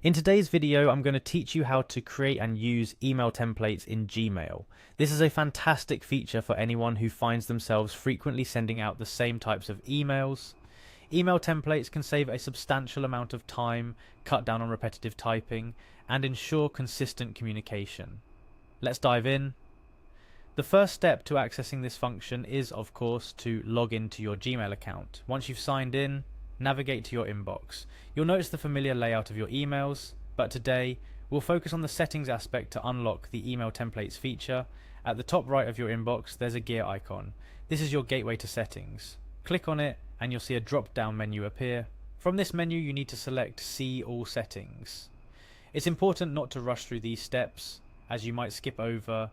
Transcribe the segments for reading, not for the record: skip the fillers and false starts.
In today's video, I'm going to teach you how to create and use email templates in Gmail. This is a fantastic feature for anyone who finds themselves frequently sending out the same types of emails. Email templates can save a substantial amount of time, cut down on repetitive typing, and ensure consistent communication. Let's dive in. The first step to accessing this function is, of course, to log into your Gmail account. Once you've signed in, navigate to your inbox. You'll notice the familiar layout of your emails, but today we'll focus on the settings aspect to unlock the email templates feature. At the top right of your inbox, there's a gear icon. This is your gateway to settings. Click on it and you'll see a drop-down menu appear. From this menu, you need to select See All Settings. It's important not to rush through these steps, as you might skip over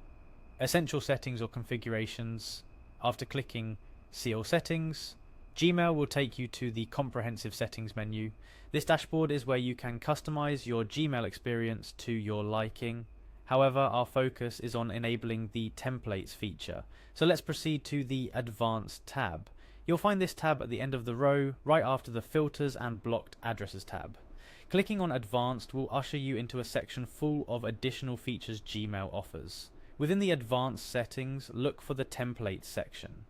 essential settings or configurations. After clicking See All Settings, Gmail will take you to the comprehensive settings menu. This dashboard is where you can customize your Gmail experience to your liking. However, our focus is on enabling the templates feature. So let's proceed to the Advanced tab. You'll find this tab at the end of the row, right after the Filters and Blocked Addresses tab. Clicking on Advanced will usher you into a section full of additional features Gmail offers. Within the Advanced settings, look for the Templates section.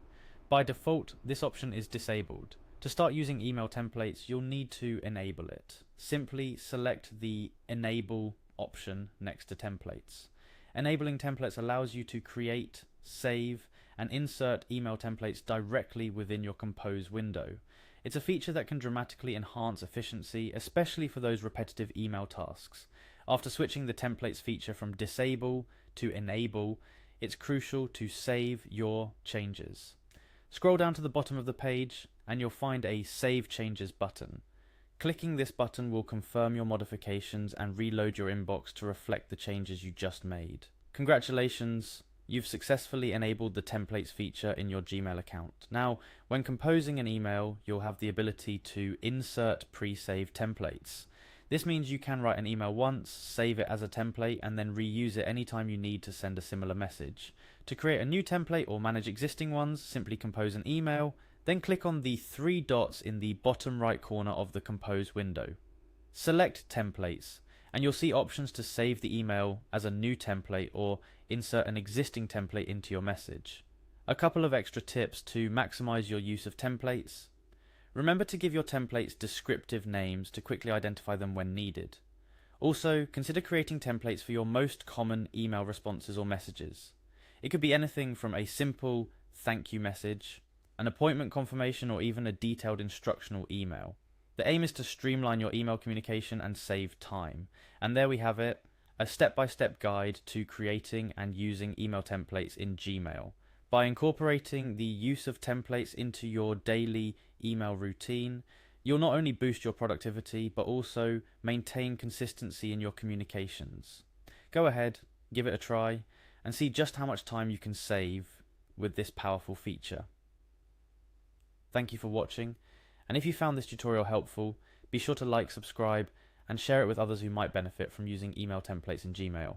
By default, this option is disabled. To start using email templates, you'll need to enable it. Simply select the Enable option next to Templates. Enabling templates allows you to create, save, and insert email templates directly within your Compose window. It's a feature that can dramatically enhance efficiency, especially for those repetitive email tasks. After switching the templates feature from disable to enable, it's crucial to save your changes. Scroll down to the bottom of the page and you'll find a Save Changes button. Clicking this button will confirm your modifications and reload your inbox to reflect the changes you just made. Congratulations, you've successfully enabled the templates feature in your Gmail account. Now, when composing an email, you'll have the ability to insert pre-saved templates. This means you can write an email once, save it as a template, and then reuse it anytime you need to send a similar message. To create a new template or manage existing ones, simply compose an email, then click on the three dots in the bottom right corner of the Compose window. Select Templates, and you'll see options to save the email as a new template or insert an existing template into your message. A couple of extra tips to maximize your use of templates. Remember to give your templates descriptive names to quickly identify them when needed. Also, consider creating templates for your most common email responses or messages. It could be anything from a simple thank you message, an appointment confirmation, or even a detailed instructional email. The aim is to streamline your email communication and save time. And there we have it, a step-by-step guide to creating and using email templates in Gmail. By incorporating the use of templates into your daily email routine, you'll not only boost your productivity, but also maintain consistency in your communications. Go ahead, give it a try, and see just how much time you can save with this powerful feature. Thank you for watching, and if you found this tutorial helpful, be sure to like, subscribe, and share it with others who might benefit from using email templates in Gmail.